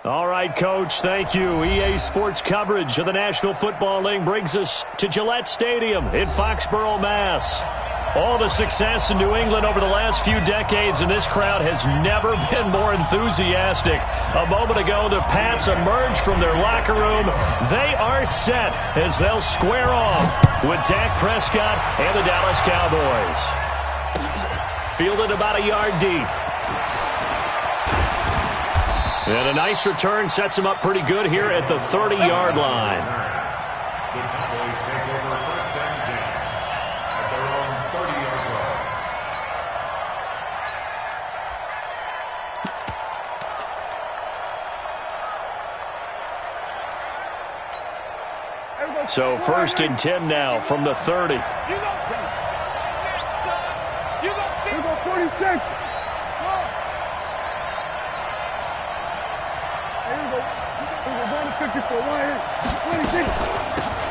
All right, Coach, thank you. EA Sports coverage of the National Football League brings us to Gillette Stadium in Foxborough, Mass. All the success in New England over the last few decades, and this crowd has never been more enthusiastic. A moment ago, the Pats emerged from their locker room. They are set as they'll square off with Dak Prescott and the Dallas Cowboys. Fielded about a yard deep. And a nice return sets him up pretty good here at the 30-yard line. The Cowboys take over first and 10 at their own 30-yard line. So first and 10 now from the 30. You go 46.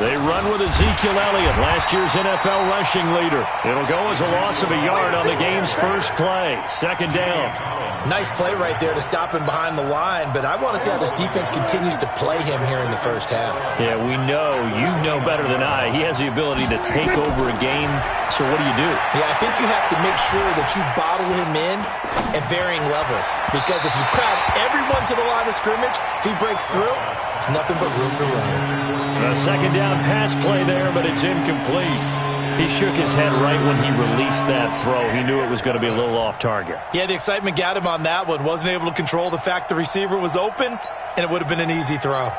They run with Ezekiel Elliott, last year's NFL rushing leader. It'll go as a loss of a yard on the game's first play. Second down. Nice play right there to stop him behind the line, but I want to see how this defense continues to play him here in the first half. Yeah, we know, you know better than I, he has the ability to take over a game. So what do you do? Yeah, I think you have to make sure that you bottle him in at varying levels, because if you crowd everyone to the line of scrimmage, if he breaks through, there's nothing but room to run. A second down pass play there, but it's incomplete. He shook his head right when he released that throw. He knew it was going to be a little off target. Yeah, the excitement got him on that one. Wasn't able to control the fact the receiver was open, and it would have been an easy throw.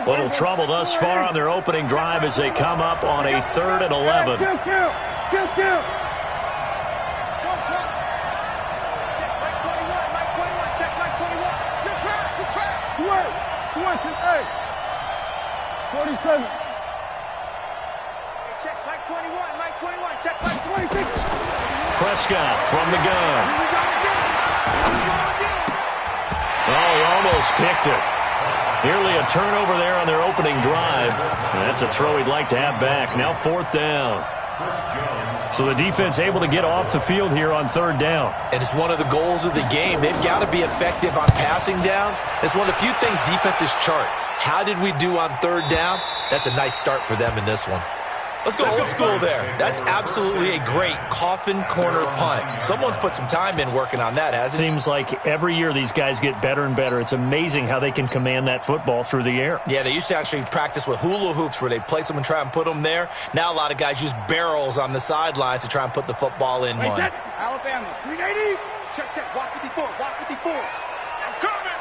Little trouble thus far on their opening drive as they come up on a 3rd and 11. Kill. Hey, 47. Check Mike 21, Mike 21, check Mike 26. Prescott from the gun. Oh, he almost picked it. Nearly a turnover there on their opening drive. And that's a throw he'd like to have back. Now 4th down. So the defense able to get off the field here on 3rd down. And it's one of the goals of the game. They've got to be effective on passing downs. It's one of the few things defenses chart. How did we do on 3rd down? That's a nice start for them in this one. Let's go old school there. That's absolutely a great coffin corner punt. Someone's put some time in working on that, hasn't it? Seems like every year these guys get better and better. It's amazing how they can command that football through the air. Yeah, they used to actually practice with hula hoops where they place them and try and put them there. Now a lot of guys use barrels on the sidelines to try and put the football in one. Alabama, 380. Check, walk 54, walk 54. I'm coming.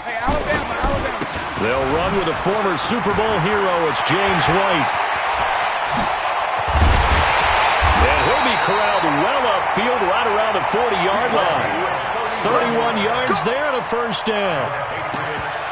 Hey, Alabama. They'll run with a former Super Bowl hero. It's James White. And he'll be corralled well upfield right around the 40-yard line. 31 yards there and a first down.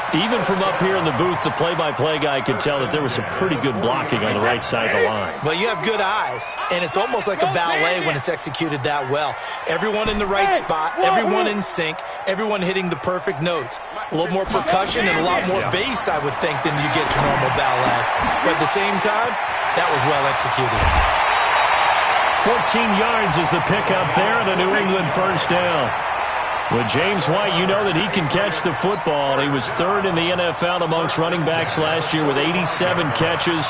Even from up here in the booth, the play-by-play guy could tell that there was some pretty good blocking on the right side of the line. Well, you have good eyes, and it's almost like a ballet when it's executed that well. Everyone in the right spot, everyone in sync, everyone hitting the perfect notes. A little more percussion and a lot more bass, I would think, than you get to normal ballet. But at the same time, that was well executed. 14 yards is the pickup there, and a New England first down. With James White, you know that he can catch the football. He was 3rd in the NFL amongst running backs last year with 87 catches.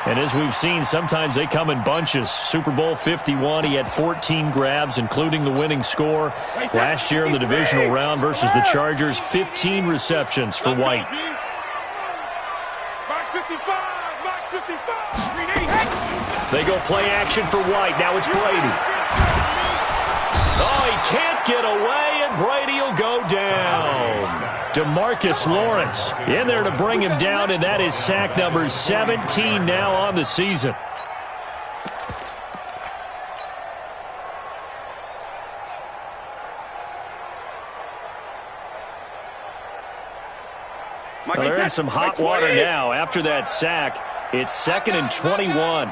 And as we've seen, sometimes they come in bunches. Super Bowl 51, he had 14 grabs, including the winning score. Last year in the divisional round versus the Chargers, 15 receptions for White. They go play action for White. Now it's Brady. Oh, he can't get away, and Brady will go down. DeMarcus Lawrence in there to bring him down, and that is sack number 17 now on the season. Well, they're in some hot water now. After that sack, it's 2nd and 21.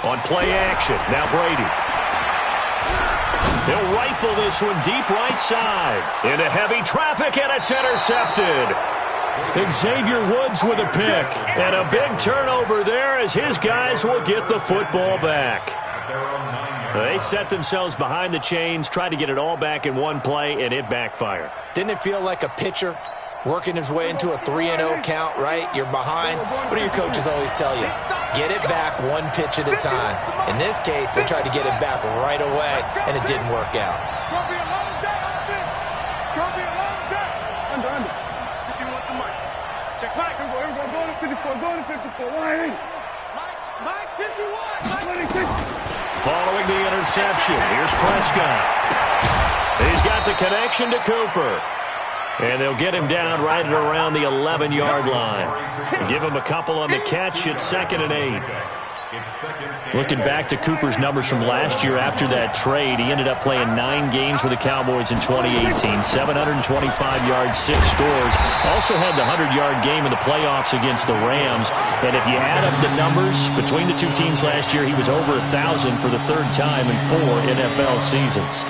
On play action, now Brady. He'll rifle this one deep right side. Into heavy traffic, and it's intercepted. Xavier Woods with a pick. And a big turnover there as his guys will get the football back. They set themselves behind the chains, tried to get it all back in one play, and it backfired. Didn't it feel like a pitcher working his way into a 3-0 count, right? You're behind. What do your coaches always tell you? Get it back one pitch at a time. In this case, they tried to get it back right away, and it didn't work out. It's going to be a long day on this. It's going to be a long day. Under. 51 to Mike. Check Mike. Here we go. Go to 54. Go to 54. Line. Mike 51. 26. Following the interception, here's Prescott. He's got the connection to Cooper. And they'll get him down right at around the 11-yard line. Give him a couple on the catch. It's 2nd and 8. Looking back to Cooper's numbers from last year after that trade, he ended up playing 9 games for the Cowboys in 2018. 725 yards, 6 scores. Also had the 100-yard game in the playoffs against the Rams. And if you add up the numbers between the two teams last year, he was over 1,000 for the 3rd time in 4 NFL seasons.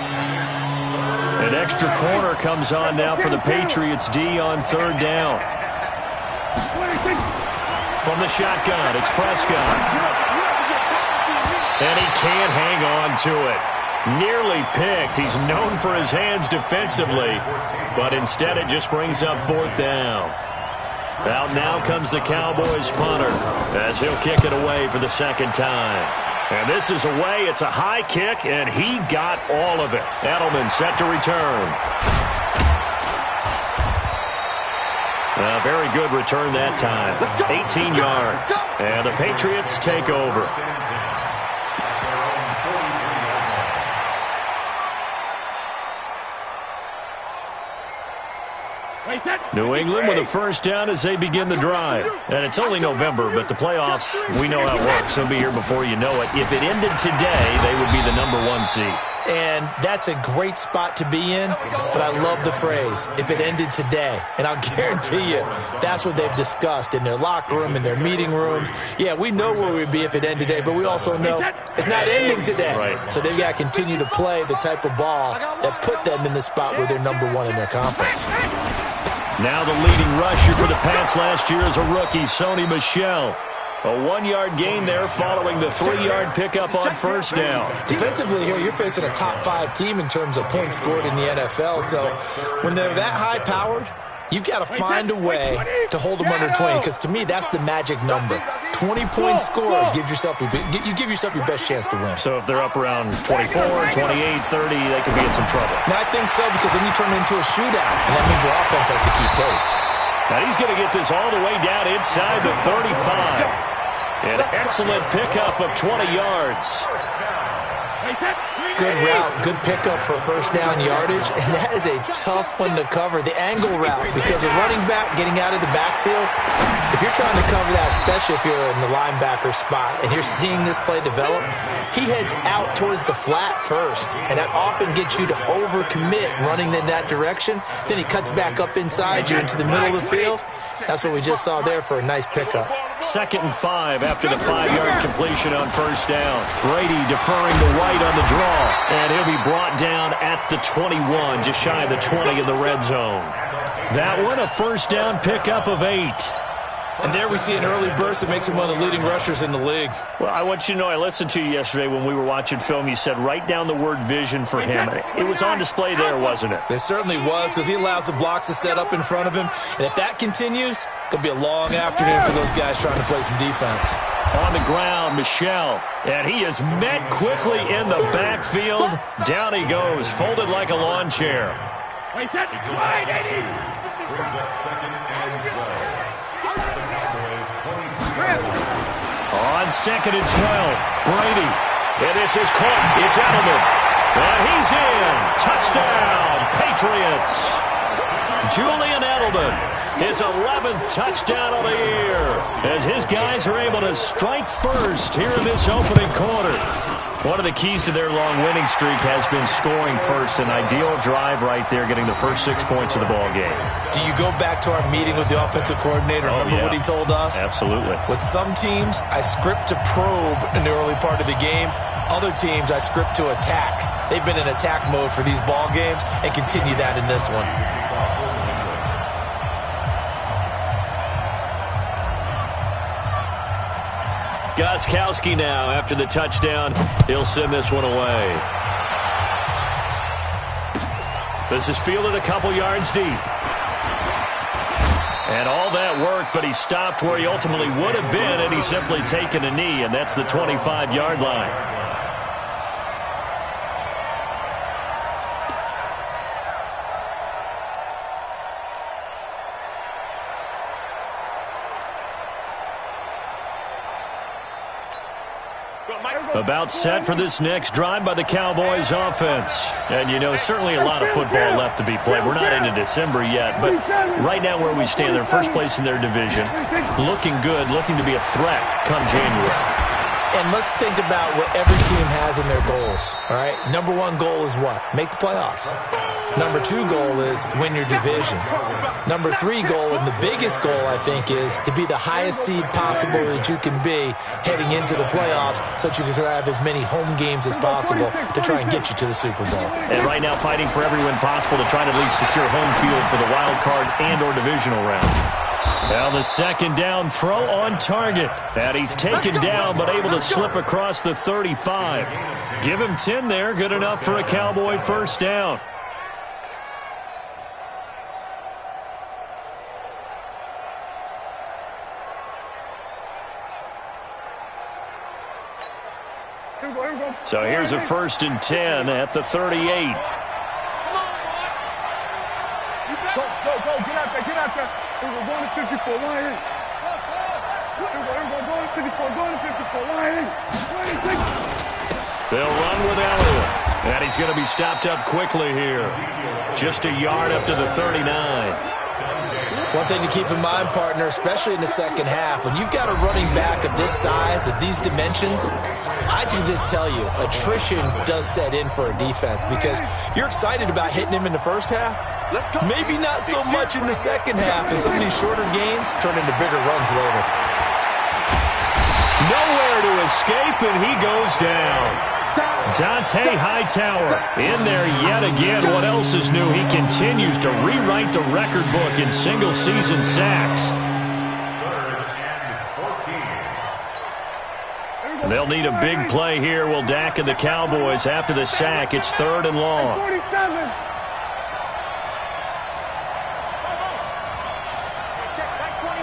An extra corner comes on now for the Patriots D on 3rd down. From the shotgun, it's Prescott. And he can't hang on to it. Nearly picked. He's known for his hands defensively, but instead it just brings up 4th down. Out now comes the Cowboys punter as he'll kick it away for the 2nd time. And this is away. It's a high kick, and he got all of it. Edelman set to return. A very good return that time. 18 yards. And the Patriots take over. New England with a 1st down as they begin the drive. And it's only November, but the playoffs, we know how it works. They'll be here before you know it. If it ended today, they would be the #1 seed. And that's a great spot to be in, but I love the phrase, if it ended today. And I'll guarantee you, that's what they've discussed in their locker room, in their meeting rooms. Yeah, we know where we'd be if it ended today, but we also know it's not ending today. Right. So they've got to continue to play the type of ball that put them in the spot where they're #1 in their conference. Now the leading rusher for the Pats last year is a rookie, Sony Michel. A 1-yard gain there following the 3-yard pickup on 1st down. Defensively here, you're facing a top 5 team in terms of points scored in the NFL. So when they're that high-powered, you've got to find a way to hold them under 20, because to me, that's the magic number. 20-point score gives yourself you give yourself your best chance to win. So if they're up around 24, 28, 30, they could be in some trouble. And I think so, because then you turn it into a shootout, and that means your offense has to keep pace. Now he's going to get this all the way down inside the 35. An excellent pickup of 20 yards. Good route, good pickup for 1st down yardage, and that is a tough one to cover. The angle route, because a running back getting out of the backfield, if you're trying to cover that, especially if you're in the linebacker spot and you're seeing this play develop, he heads out towards the flat first, and that often gets you to overcommit running in that direction. Then he cuts back up inside you into the middle of the field. That's what we just saw there for a nice pickup. 2nd and 5 after the 5-yard completion on 1st down. Brady deferring the right on the draw, and he'll be brought down at the 21, just shy of the 20 in the red zone. That one, a 1st down pickup of 8. And there we see an early burst that makes him one of the leading rushers in the league. Well, I want you to know, I listened to you yesterday when we were watching film. You said write down the word vision for him. It was on display there, wasn't it? It certainly was, because he allows the blocks to set up in front of him. And if that continues, it'll be a long afternoon for those guys trying to play some defense. On the ground, Michel. And he is met quickly in the backfield. Down he goes, folded like a lawn chair. Brings up 2nd and 12. On 2nd and 12, Brady. And this is caught. It's Edelman. And he's in. Touchdown, Patriots. Julian Edelman, his 11th touchdown of the year, as his guys are able to strike first here in this opening quarter. One of the keys to their long winning streak has been scoring first. An ideal drive right there, getting the first 6 points of the ball game. Do you go back to our meeting with the offensive coordinator? Remember what he told us? Absolutely. With some teams, I script to probe in the early part of the game. Other teams I script to attack. They've been in attack mode for these ball games and continue that in this one. Gostkowski now after the touchdown. He'll send this one away. This is fielded a couple yards deep. And all that work, but he stopped where he ultimately would have been, and he's simply taken a knee, and that's the 25-yard line. About set for this next drive by the Cowboys offense. And, you know, certainly a lot of football left to be played. We're not into December yet, but right now where we stand, they're first place in their division. Looking good, looking to be a threat come January. And let's think about what every team has in their goals, all right? Number one goal is what? Make the playoffs. Number two goal is win your division. Number three goal, and the biggest goal, I think, is to be the highest seed possible that you can be heading into the playoffs so that you can have as many home games as possible to try and get you to the Super Bowl. And right now fighting for every win possible to try to at least secure home field for the wild card and or divisional round. Now the second down throw on target. And he's taken down but able to slip across the 35. Give him 10 there. Good enough for a Cowboy first down. So here's a 1st and 10 at the 38. Go, get out there, get out there. We're going to 54, line in. We're going to 54, going to 54, line in. 26. They'll run with Elliott. And he's going to be stopped up quickly here. Just a yard up to the 39. One thing to keep in mind, partner, especially in the second half, when you've got a running back of this size, of these dimensions, I can just tell you, attrition does set in for a defense because you're excited about hitting him in the first half. Maybe not so much in the second half, and some of these shorter gains turn into bigger runs later. Nowhere to escape, and he goes down. Dante Hightower in there yet again. What else is new? He continues to rewrite the record book in single-season sacks. They'll need a big play here. Will Dak and the Cowboys after the sack? It's 3rd and long. 47. Check back 21,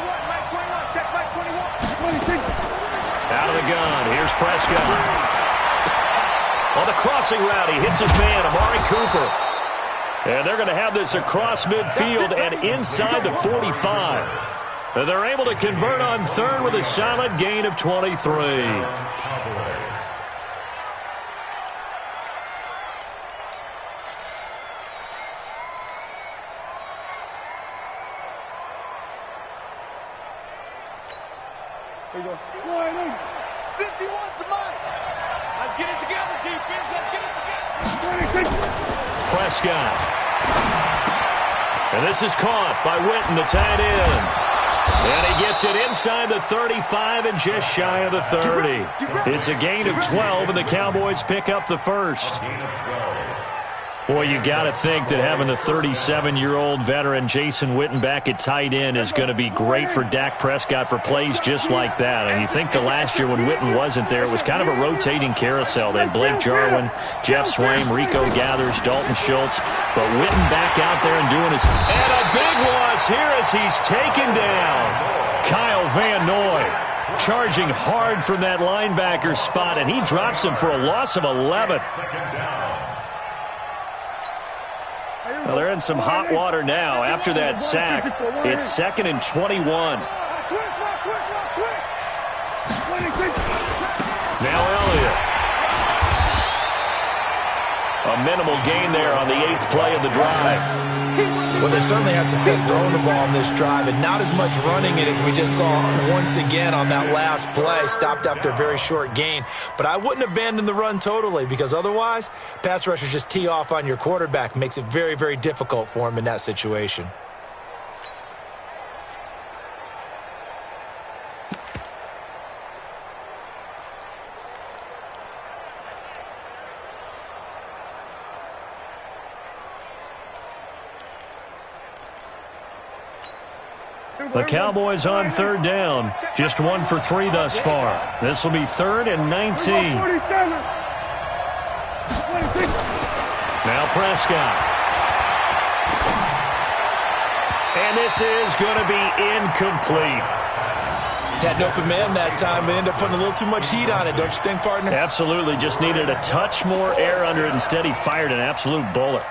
check back 21. 26. Out of the gun. Here's Prescott. On the crossing route, he hits his man, Amari Cooper. And they're going to have this across midfield and inside the 45. They're able to convert on 3rd with a solid gain of 23. There you go. Line in. 51's the mic. Let's get it together, defense. Let's get it together. 26. Prescott. And this is caught by Witten, the tight end. And he gets it inside the 35 and just shy of the 30. It's a gain of 12, and the Cowboys pick up the first. Boy, you got to think that having the 37-year-old veteran Jason Witten back at tight end is going to be great for Dak Prescott for plays just like that. And you think the last year when Witten wasn't there, it was kind of a rotating carousel. They had Blake Jarwin, Jeff Swaim, Rico Gathers, Dalton Schultz. But Witten back out there and doing his... And a big loss here as he's taken down. Kyle Van Noy charging hard from that linebacker spot, and he drops him for a loss of 11. Well, they're in some hot water now after that sack. It's 2nd and 21. Now Elliott. A minimal gain there on the 8th play of the drive. Well, they certainly had success throwing the ball on this drive, and not as much running it as we just saw once again on that last play. Stopped after a very short gain. But I wouldn't abandon the run totally, because otherwise, pass rushers just tee off on your quarterback. Makes it very, very difficult for him in that situation. The Cowboys on third down. Just 1 for 3 thus far. This will be 3rd and 19. Now Prescott. And this is going to be incomplete. Had an open man that time, but ended up putting a little too much heat on it, don't you think, partner? Absolutely. Just needed a touch more air under it. Instead, he fired an absolute bullet.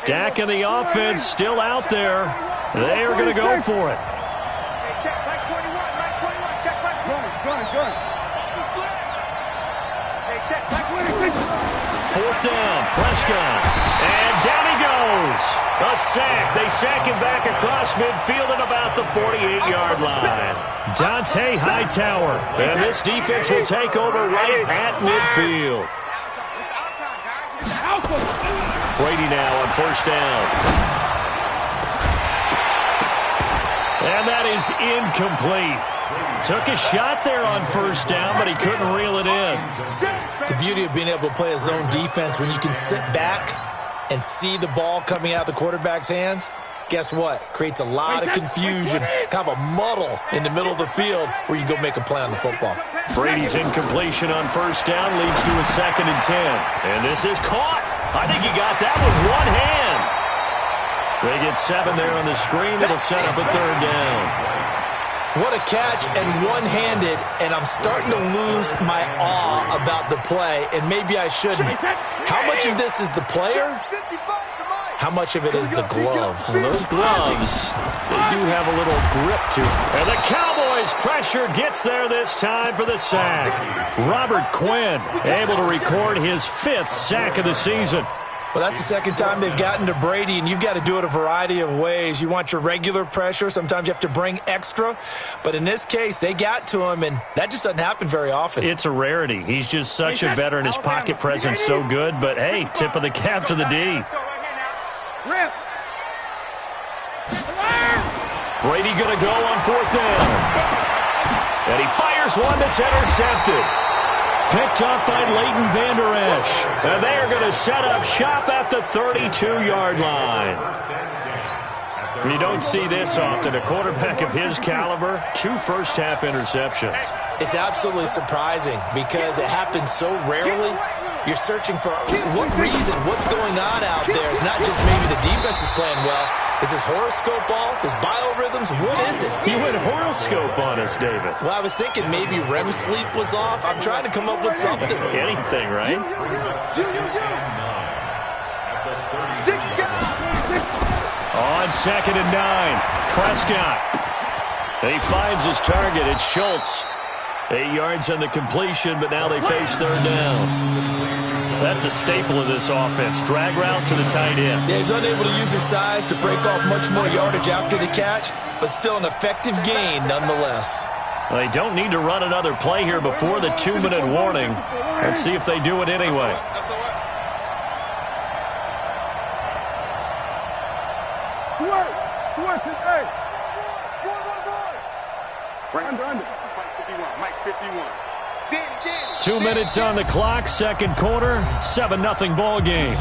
Dak and the offense still out there. They are going to go for it. Hey, check back 21, right 21, check back. Gun. Hey, check back 21. 4th down, Prescott. And down he goes. A sack. They sack him back across midfield at about the 48-yard line. Dante Hightower. And this defense will take over right at midfield. Brady now on 1st down. And that is incomplete. Took a shot there on 1st down, but he couldn't reel it in. The beauty of being able to play a zone defense when you can sit back and see the ball coming out of the quarterback's hands, guess what? Creates a lot of confusion, kind of a muddle in the middle of the field where you can go make a play on the football. Brady's incompletion on 1st down leads to a 2nd and 10. And this is caught. I think he got that with one hand. They get 7 there on the screen. It'll set up a 3rd down. What a catch and one-handed, and I'm starting to lose my awe about the play, and maybe I shouldn't. How much of this is the player? How much of it is the glove? Well, those gloves, they do have a little grip to them. And the Cowboys' pressure gets there this time for the sack. Robert Quinn able to record his 5th sack of the season. Well, that's the 2nd time they've gotten to Brady, and you've got to do it a variety of ways. You want your regular pressure. Sometimes you have to bring extra. But in this case, they got to him, and that just doesn't happen very often. It's a rarity. He's just such a veteran. His pocket presence so good. But, hey, tip of the cap to the D. Brady going to go on 4th down. And he fires one that's intercepted. Picked up by Leighton Vander Esch. And they are going to set up shop at the 32-yard line. You don't see this often. A quarterback of his caliber, 2 first-half interceptions. It's absolutely surprising because it happens so rarely. You're searching for what reason, what's going on out there. It's not just maybe the defense is playing well. Is his horoscope off? His biorhythms? What is it? You went horoscope on us, David. Well, I was thinking maybe REM sleep was off. I'm trying to come up with something. Anything, right? On 2nd and 9, Prescott. He finds his target. It's Schultz. 8 yards on the completion, but now they face 3rd down. That's a staple of this offense. Drag route to the tight end. Yeah, he's unable to use his size to break off much more yardage after the catch, but still an effective gain nonetheless. Well, they don't need to run another play here before the 2-minute warning. Let's see if they do it anyway. Mike 51. 2 minutes on the clock, 2nd quarter, 7-0 ball game.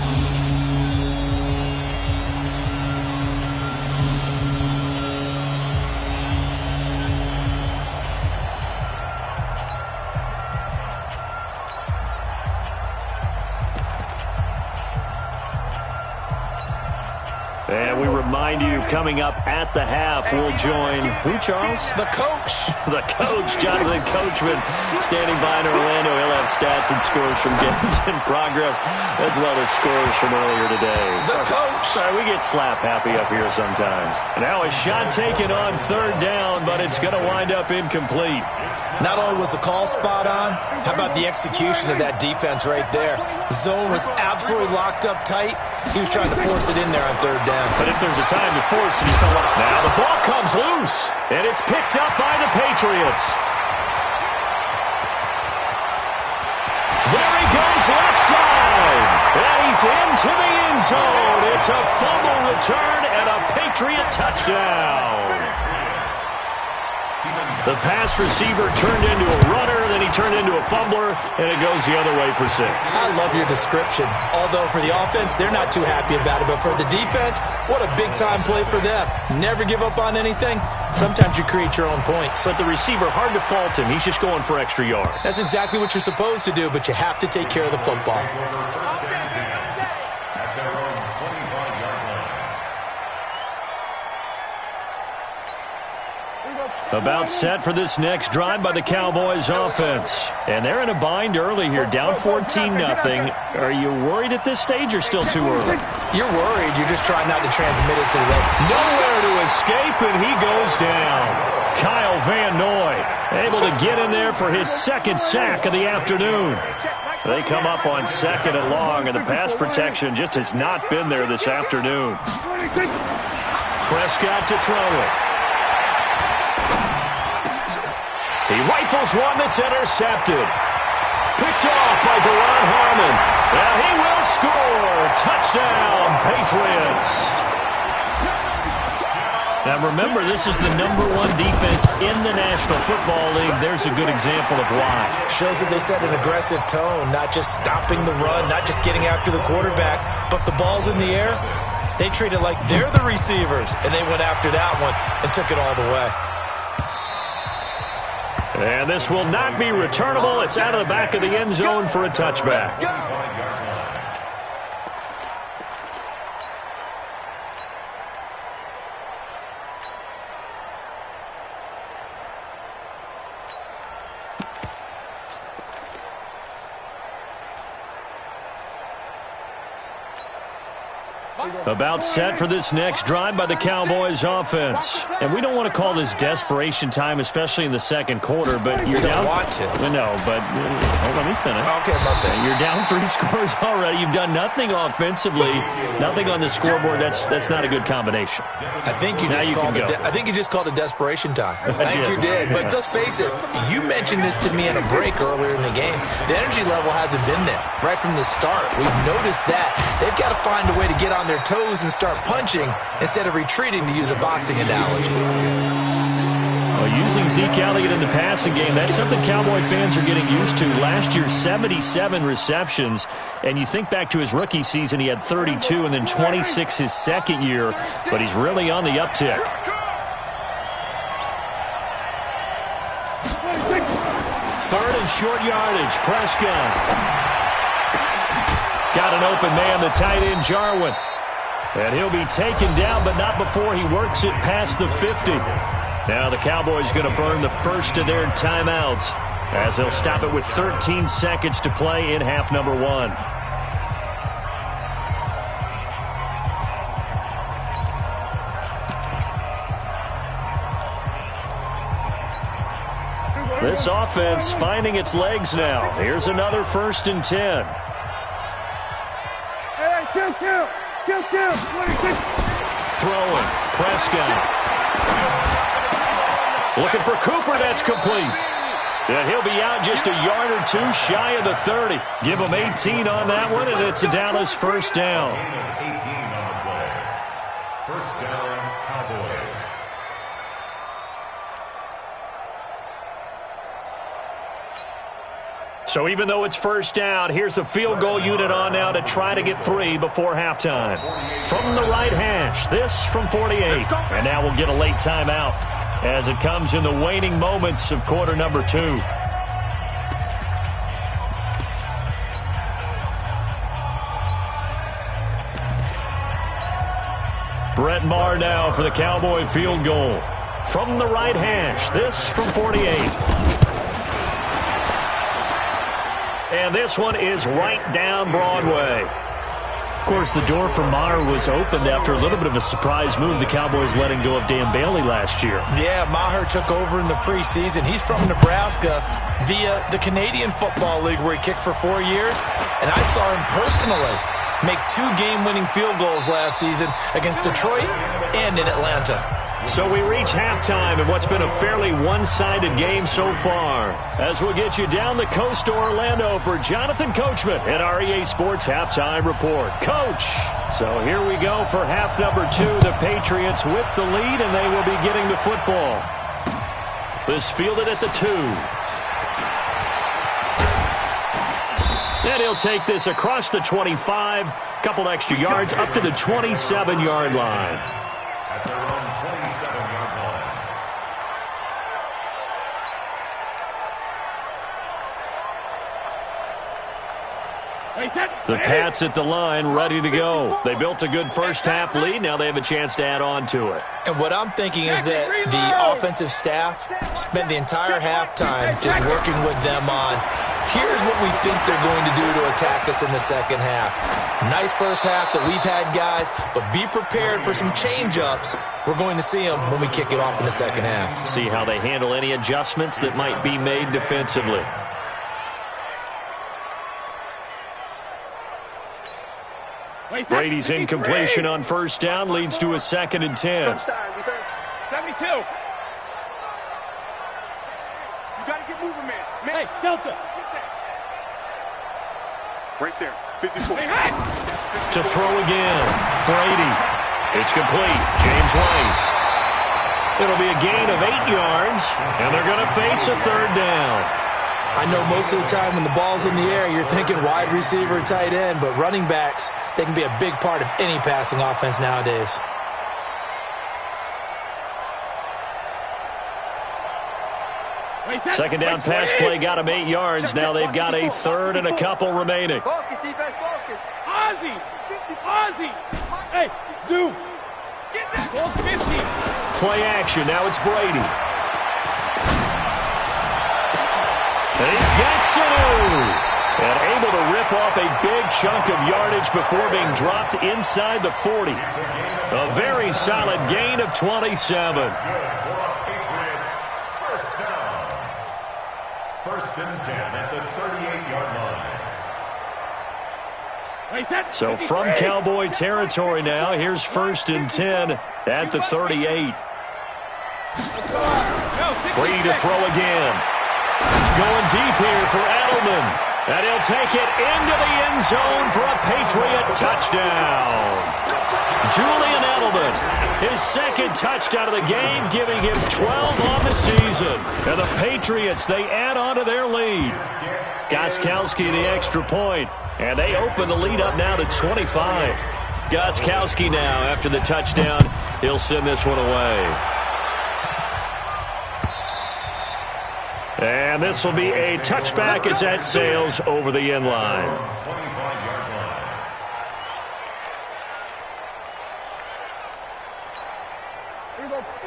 And we remind you, coming up at the half, we'll join who, Charles? The coach. The coach, Jonathan Coachman, standing by in Orlando. He'll have stats and scores from games in progress, as well as scores from earlier today. The coach. Sorry, we get slap happy up here sometimes. Now a shot taken on 3rd down, but it's going to wind up incomplete. Not only was the call spot on, how about the execution of that defense right there? Zone was absolutely locked up tight. He was trying to force it in there on 3rd down. But if there's a time to force it, he fell out. Now the ball comes loose, and it's picked up by the Patriots. There he goes left side, and he's into the end zone. It's a fumble return and a Patriot touchdown. The pass receiver turned into a runner, then he turned into a fumbler, and it goes the other way for 6. I love your description. Although for the offense, they're not too happy about it. But for the defense, what a big-time play for them. Never give up on anything. Sometimes you create your own points. But the receiver, hard to fault him. He's just going for extra yards. That's exactly what you're supposed to do, but you have to take care of the football. About set for this next drive by the Cowboys offense. And they're in a bind early here, down 14-0. Are you worried at this stage or still too early? You're worried. You're just trying not to transmit it to the rest. Nowhere to escape, and he goes down. Kyle Van Noy able to get in there for his second sack of the afternoon. They come up on 2nd and long, and the pass protection just has not been there this afternoon. Prescott to throw it. He rifles one that's intercepted. Picked off by Deron Harmon. And he will score. Touchdown, Patriots. Now remember, this is the #1 defense in the National Football League. There's a good example of why. Shows that they set an aggressive tone, not just stopping the run, not just getting after the quarterback, but the ball's in the air. They treat it like they're the receivers, and they went after that one and took it all the way. And this will not be returnable. It's out of the back of the end zone for a touchback. About set for this next drive by the Cowboys offense. And we don't want to call this desperation time, especially in the second quarter, but you're down. Want to. No, but let me finish. Okay, my bad. You're down 3 scores already. You've done nothing offensively, nothing on the scoreboard. That's not a good combination. I think you just called it desperation time. I think you did. But let's face it, you mentioned this to me in a break earlier in the game. The energy level hasn't been there right from the start. We've noticed that. They've got to find a way to get on their toes and start punching instead of retreating, to use a boxing analogy. Well, using Zeke Elliott in the passing game, that's something Cowboy fans are getting used to. Last year, 77 receptions, and you think back to his rookie season, he had 32 and then 26 his second year, but he's really on the uptick. Third and short yardage, Prescott. Got an open man, the tight end, Jarwin. And he'll be taken down, but not before he works it past the 50. Now the Cowboys going to burn the first of their timeouts as they'll stop it with 13 seconds to play in half number 1. This offense finding its legs now. Here's another 1st and 10. Throwing. Prescott. Looking for Cooper. That's complete. And he'll be out just a yard or 2 shy of the 30. Give him 18 on that one, and it's a Dallas first down. 18 on the play. First down, Cowboys. So even though it's first down, here's the field goal unit on now to try to get 3 before halftime. From the right hash, this from 48. And now we'll get a late timeout as it comes in the waning moments of quarter number 2. Brett Maher now for the Cowboy field goal. From the right hash, this from 48. And this one is right down Broadway. Of course, the door for Maher was opened after a little bit of a surprise move. The Cowboys letting go of Dan Bailey last year. Yeah, Maher took over in the preseason. He's from Nebraska via the Canadian Football League, where he kicked for 4 years. And I saw him personally make 2 game-winning field goals last season against Detroit and in Atlanta. So we reach halftime in what's been a fairly one-sided game so far. As we'll get you down the coast to Orlando for Jonathan Coachman at our EA Sports Halftime Report. Coach! So here we go for half number 2. The Patriots with the lead, and they will be getting the football. This fielded at the 2. And he'll take this across the 25. Couple extra yards up to the 27-yard line. At their own 27-yard line. The Pats at the line, ready to go. They built a good first-half lead. Now they have a chance to add on to it. And what I'm thinking is that the offensive staff spent the entire halftime just working with them on, here's what we think they're going to do to attack us in the second half. Nice first half that we've had, guys, but be prepared for some change-ups. We're going to see them when we kick it off in the second half. See how they handle any adjustments that might be made defensively. Brady's incompletion on first down leads to a 2nd and 10. Touchdown, defense. 72. You got to get moving, man. Hey, Delta. Get that. Right there. 54. Hey. To throw again. Brady. It's complete. James White. It'll be a gain of 8 yards, and they're going to face a 3rd down. I know most of the time when the ball's in the air, you're thinking wide receiver, tight end, but running backs, they can be a big part of any passing offense nowadays. Second down pass play got them 8 yards. Now they've got a 3rd and a couple remaining. Focus, defense, focus. Ozzy. Ozzy. Hey, zoom. Get that. Ball 50. Play action. Now it's Brady. And he's got Sanu. And able to rip off a big chunk of yardage before being dropped inside the 40. A very solid gain of 27. First and 10 at the 38-yard line. So from Cowboy territory now, here's 1st and 10 at the 38. Brady to throw again. Going deep here for Edelman. And he'll take it into the end zone for a Patriot touchdown. Julian Edelman, his 2nd touchdown of the game, giving him 12 on the season. And the Patriots, they add on to their lead. Gostkowski the extra point, and they open the lead up now to 25. Gostkowski now, after the touchdown, he'll send this one away. And this will be a touchback as that sails over the end line.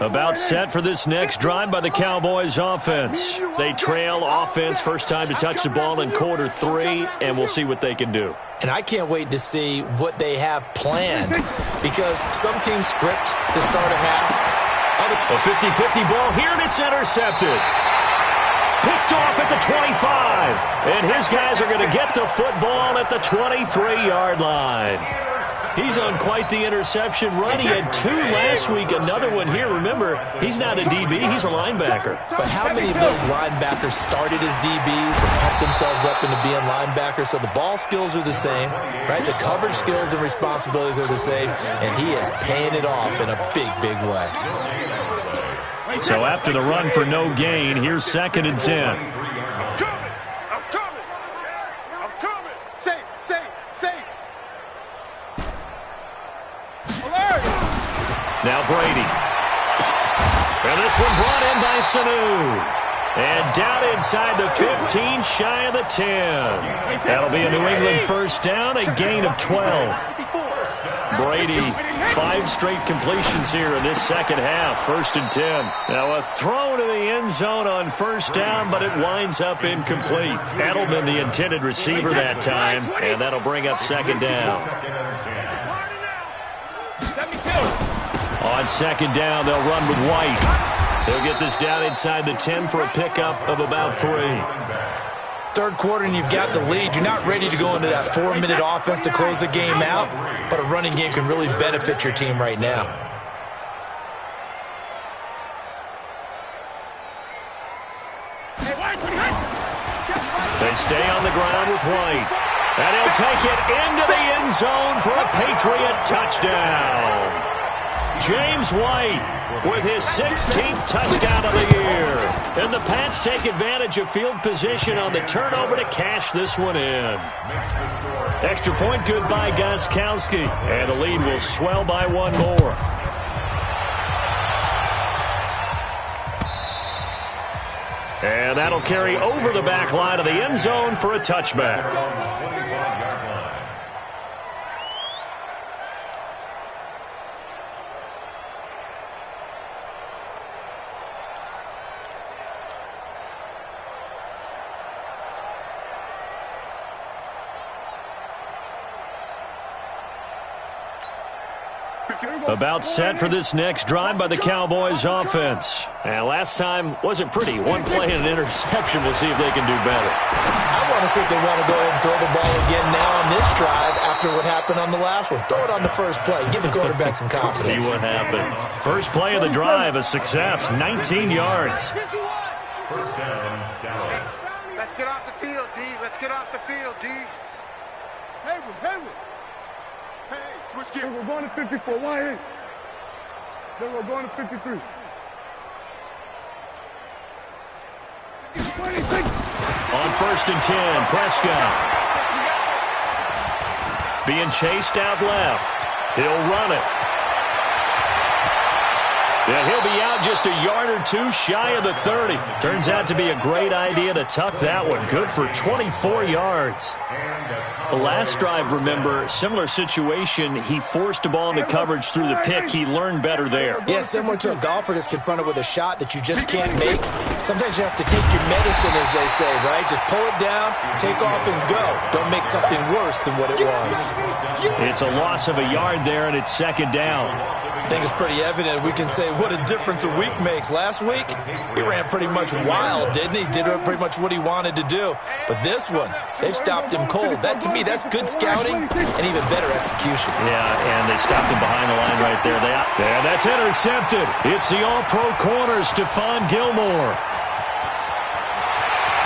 About set for this next drive by the Cowboys offense. They trail offense first time to touch the ball in quarter 3, and we'll see what they can do. And I can't wait to see what they have planned, because some teams script to start a half. A 50-50 ball here, and it's intercepted. Picked off at the 25. And his guys are going to get the football at the 23-yard line. He's on quite the interception run. He had 2 last week, another one here. Remember, he's not a DB, he's a linebacker. But how many of those linebackers started as DBs and pumped themselves up into being linebackers? So the ball skills are the same, right? The coverage skills and responsibilities are the same, and he is paying it off in a big, big way. So after the run for no gain, here's 2nd and 10. I'm coming. Safe. Alert. Now Brady. And this one brought in by Sanu. And down inside the 15, shy of the 10. That'll be a New England first down, a gain of 12. Brady, 5 straight completions here in this second half, 1st and 10. Now a throw to the end zone on first down, but it winds up incomplete. Edelman, the intended receiver that time, and that'll bring up 2nd down. On 2nd down, they'll run with White. They'll get this down inside the 10 for a pickup of about 3. Third quarter and you've got the lead. You're not ready to go into that 4-minute offense to close the game out, but a running game can really benefit your team right now. They stay on the ground with White. And he'll take it into the end zone for a Patriot touchdown. James White with his 16th touchdown of the year. And the Pats take advantage of field position on the turnover to cash this one in. Extra point good by Gostkowski. And the lead will swell by one more. And that'll carry over the back line of the end zone for a touchback. About set for this next drive by the Cowboys offense. And last time wasn't pretty. One play and an interception. We'll see if they can do better. I want to see if they want to go ahead and throw the ball again now on this drive after what happened on the last one. Throw it on the first play. Give the quarterback some confidence. See what happens. First play of the drive, a success. 19 yards. First down, Dallas. Let's get off the field, D. Let's get off the field, D. Hayward. Hey, switch gear. We're going to 54. Why ain't? Then we're going to 53. 26. On 1st and 10, Prescott. Being chased out left. He'll run it. Yeah, he'll be out just a yard or two shy of the 30. Turns out to be a great idea to tuck that one. Good for 24 yards. The last drive, remember, similar situation. He forced the ball into coverage through the pick. He learned better there. Yeah, similar to a golfer that's confronted with a shot that you just can't make. Sometimes you have to take your medicine, as they say, right? Just pull it down, take off, and go. Don't make something worse than what it was. It's a loss of a yard there, and it's second down. I think it's pretty evident. We can say what a difference a week makes. Last week, he ran pretty much wild, didn't he? Did pretty much what he wanted to do. But this one, they've stopped him cold. That, to me, that's good scouting and even better execution. Yeah, and they stopped him behind the line right there. And that's intercepted. It's the all-pro corner, Stephon Gilmore.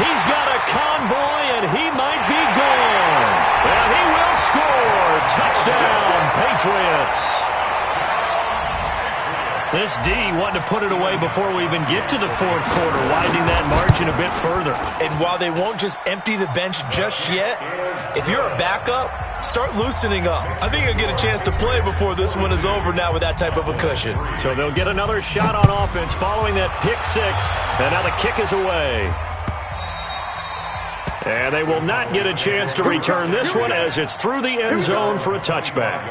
He's got a convoy, and he might be gone. And he will score. Touchdown, Patriots. This D wanting to put it away before we even get to the fourth quarter, widening that margin a bit further. And while they won't just empty the bench just yet, if you're a backup, start loosening up. I think you'll get a chance to play before this one is over now with that type of a cushion. So they'll get another shot on offense following that pick six, and now the kick is away. And they will not get a chance to return this one as it's through the end zone for a touchback.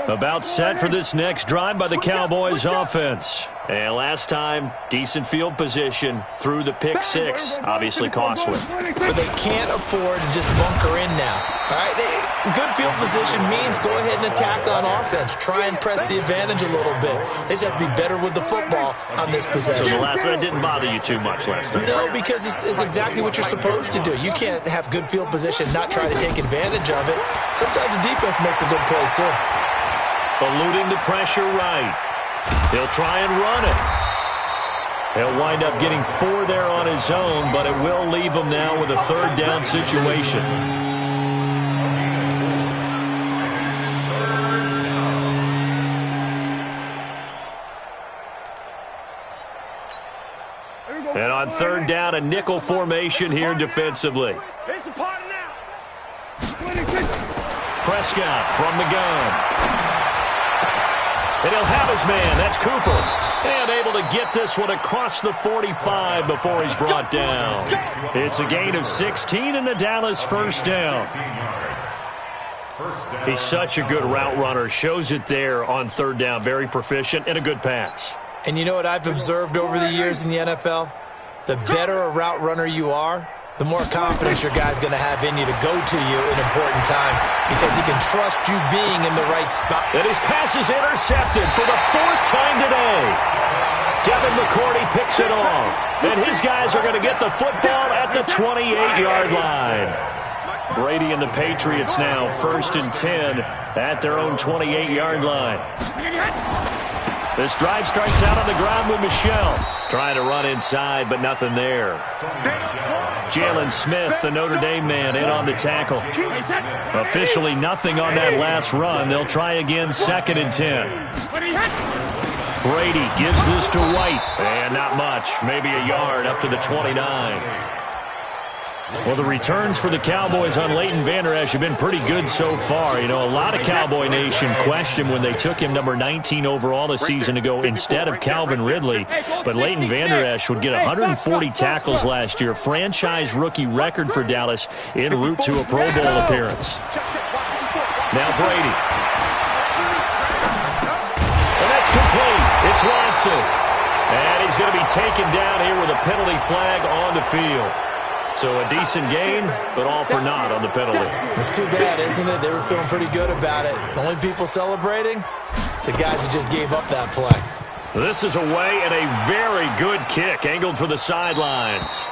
About set for this next drive by the Cowboys offense. And last time, decent field position through the pick six. Obviously costly. But they can't afford to just bunker in now. All right, good field position means go ahead and attack on offense. Try and press the advantage a little bit. They just have to be better with the football on this possession. So the last one didn't bother you too much last time? No, because it's exactly what you're supposed to do. You can't have good field position, not try to take advantage of it. Sometimes the defense makes a good play, too. Eluding the pressure right. He'll try and run it. He'll wind up getting 4 there on his own, but it will leave him now with a third down situation. And on third down, a nickel formation here defensively. Prescott from the gun. And he'll have his man. That's Cooper. And able to get this one across the 45 before he's brought down. It's a gain of 16 and a Dallas first down. He's such a good route runner. Shows it there on third down. Very proficient and a good pass. And you know what I've observed over the years in the NFL? The better a route runner you are, the more confidence your guy's going to have in you to go to you in important times because he can trust you being in the right spot. And his pass is intercepted for the 4th time today. Devin McCourty picks it off. And his guys are going to get the football at the 28-yard line. Brady and the Patriots now 1st and 10 at their own 28-yard line. This drive starts out on the ground with Michel. Trying to run inside, but nothing there. Jalen Smith, the Notre Dame man, in on the tackle. Officially nothing on that last run. They'll try again, 2nd and 10. Brady gives this to White. And not much, maybe a yard up to the 29. Well, the returns for the Cowboys on Leighton Vander Esch have been pretty good so far. You know, a lot of Cowboy Nation questioned when they took him number 19 overall a season ago instead of Calvin Ridley. But Leighton Vander Esch would get 140 tackles last year, franchise rookie record for Dallas en route to a Pro Bowl appearance. Now Brady. And that's complete. It's Watson. And he's going to be taken down here with a penalty flag on the field. So a decent gain, but all for naught on the penalty. It's too bad, isn't it? They were feeling pretty good about it. The only people celebrating, the guys who just gave up that play. This is away and a very good kick, angled for the sidelines.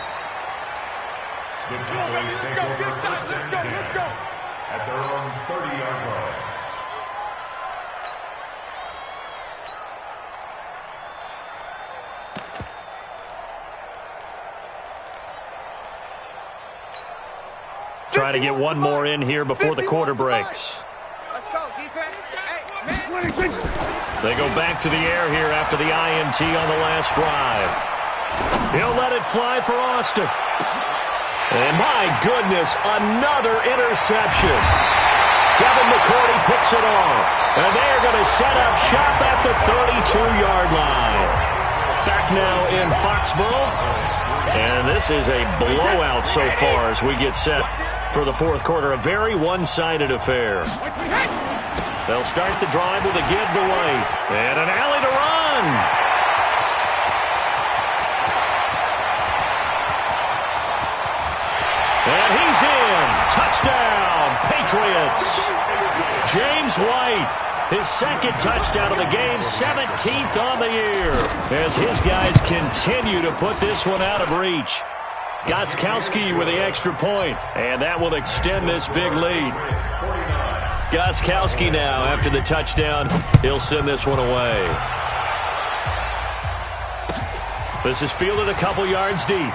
The Cowboys take over 1st and 10 at their own 30-yard line. Trying to get one more in here before the quarter breaks. Let's go, defense. Hey, man. They go back to the air here after the INT on the last drive. He'll let it fly for Austin. And my goodness, another interception. Devin McCourty picks it off. And they're going to set up shop at the 32-yard line. Back now in Foxborough. And this is a blowout so far as we get set for the 4th quarter. A very one-sided affair. They'll start the drive with a give to White. And an alley to run. And he's in. Touchdown, Patriots. James White, his 2nd touchdown of the game, 17th on the year, as his guys continue to put this one out of reach. Gostkowski with the extra point, and that will extend this big lead. Gostkowski now, after the touchdown, he'll send this one away. This is fielded a couple yards deep.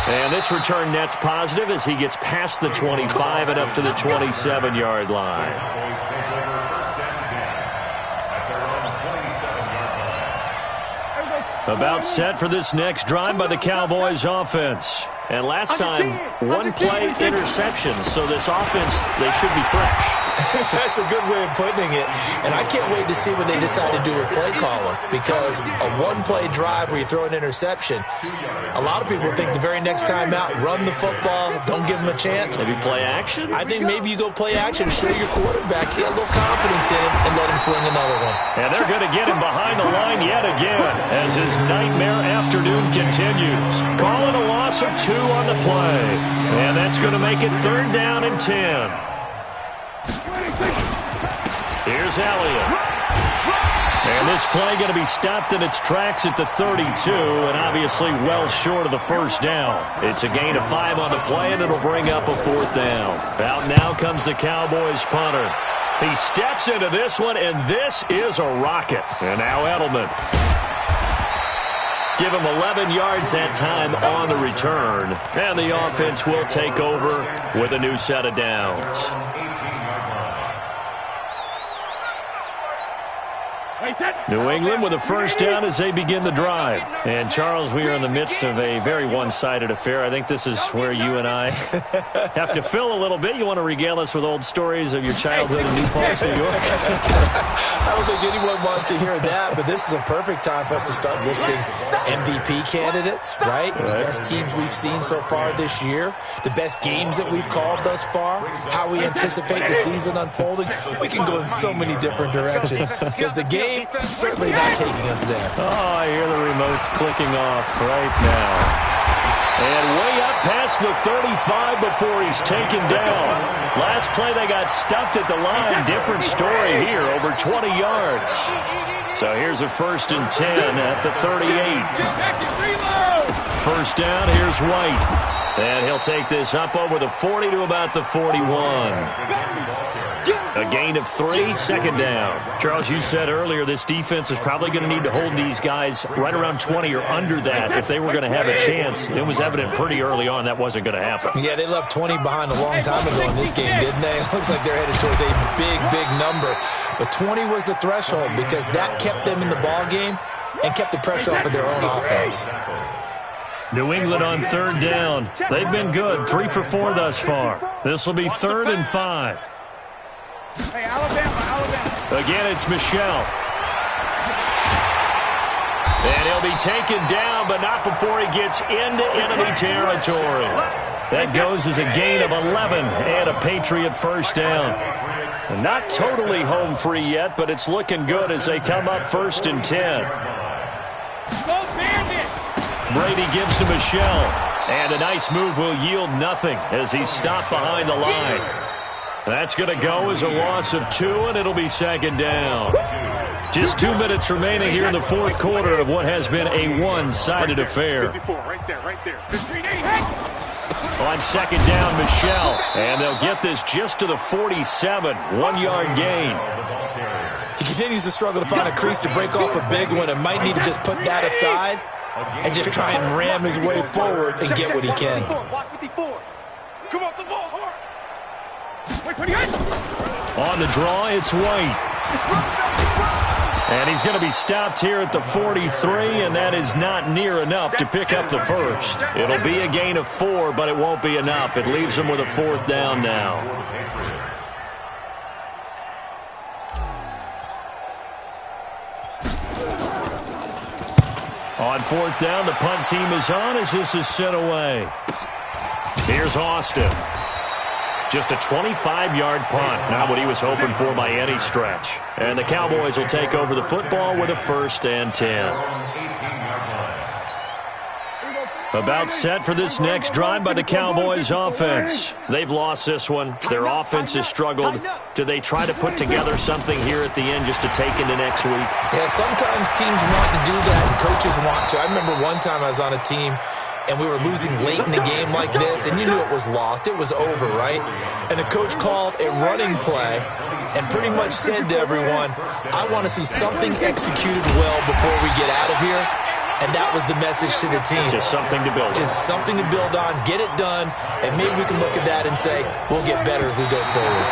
And this return net's positive as he gets past the 25 and up to the 27-yard line. Cowboys take over 1st and 10 at their own 27-yard line. About set for this next drive by the Cowboys offense. And last time, one play interception, so this offense, they should be fresh. That's a good way of putting it. And I can't wait to see what they decide to do with play calling, because a one-play drive where you throw an interception, a lot of people think the very next time out, run the football, don't give them a chance. Maybe play action? I think maybe you go play action, show your quarterback, get a little confidence in him, and let him fling another one. And they're going to get him behind the line yet again as his nightmare afternoon continues. Calling a loss of 2 on the play. And that's going to make it 3rd down and 10. Here's Elliott. And this play going to be stopped in its tracks at the 32, and obviously well short of the 1st down. It's a gain of 5 on the play, and it'll bring up a 4th down. Out now comes the Cowboys punter. He steps into this one, and this is a rocket. And now Edelman. Give him 11 yards that time on the return. And the offense will take over with a new set of downs. New England with a 1st down as they begin the drive. And, Charles, we are in the midst of a very one-sided affair. I think this is where you and I have to fill a little bit. You want to regale us with old stories of your childhood in New Paltz, New York? I don't think anyone wants to hear that, but this is a perfect time for us to start listing MVP candidates, right? The best teams we've seen so far this year, the best games that we've called thus far, how we anticipate the season unfolding. We can go in so many different directions because the game certainly not taking us there. Oh, I hear the remotes clicking off right now. And way up past the 35 before he's taken down. Last play they got stuffed at the line. Different story here, over 20 yards. So here's a 1st and 10 at the 38. 1st down, here's White. And he'll take this up over the 40 to about the 41. A gain of 3, second down. Charles, you said earlier this defense is probably going to need to hold these guys right around 20 or under that if they were going to have a chance. It was evident pretty early on that wasn't going to happen. Yeah, they left 20 behind a long time ago in this game, didn't they? It looks like they're headed towards a big, big number. But 20 was the threshold because that kept them in the ball game and kept the pressure off of their own offense. New England on third down. They've been good, 3 for 4 thus far. This will be 3rd and 5. Hey, Alabama. Again, it's Michelle. And he'll be taken down, but not before he gets into enemy territory. That goes as a gain of 11 and a Patriot first down. Not totally home free yet, but it's looking good as they come up 1st and 10. Brady gives to Michelle. And a nice move will yield nothing as he's stopped behind the line. That's going to go as a loss of 2, and it'll be 2nd down. Just 2 minutes remaining here in the 4th quarter of what has been a one-sided affair. Right there. On 2nd down, Michelle. And they'll get this just to the 47. 1-yard gain. He continues to struggle to find a crease to break off a big one and might need to just put that aside and just try and ram his way forward and get what he can. Come up the ball hard. On the draw, it's White. And he's going to be stopped here at the 43, and that is not near enough to pick up the first. It'll be a gain of 4, but it won't be enough. It leaves him with a 4th down now. On 4th down, the punt team is on as this is sent away. Here's Austin. Just a 25-yard punt, not what he was hoping for by any stretch. And the Cowboys will take over the football with a 1st and 10. About set for this next drive by the Cowboys offense. They've lost this one. Their offense has struggled. Do they try to put together something here at the end just to take into next week? Yeah, sometimes teams want to do that and coaches want to. I remember one time I was on a team and we were losing late in the game like this, and you knew it was lost. It was over, right? And the coach called a running play and pretty much said to everyone, I want to see something executed well before we get out of here. And that was the message to the team. Just something to build on. Just something to build on, get it done, and maybe we can look at that and say, we'll get better as we go forward.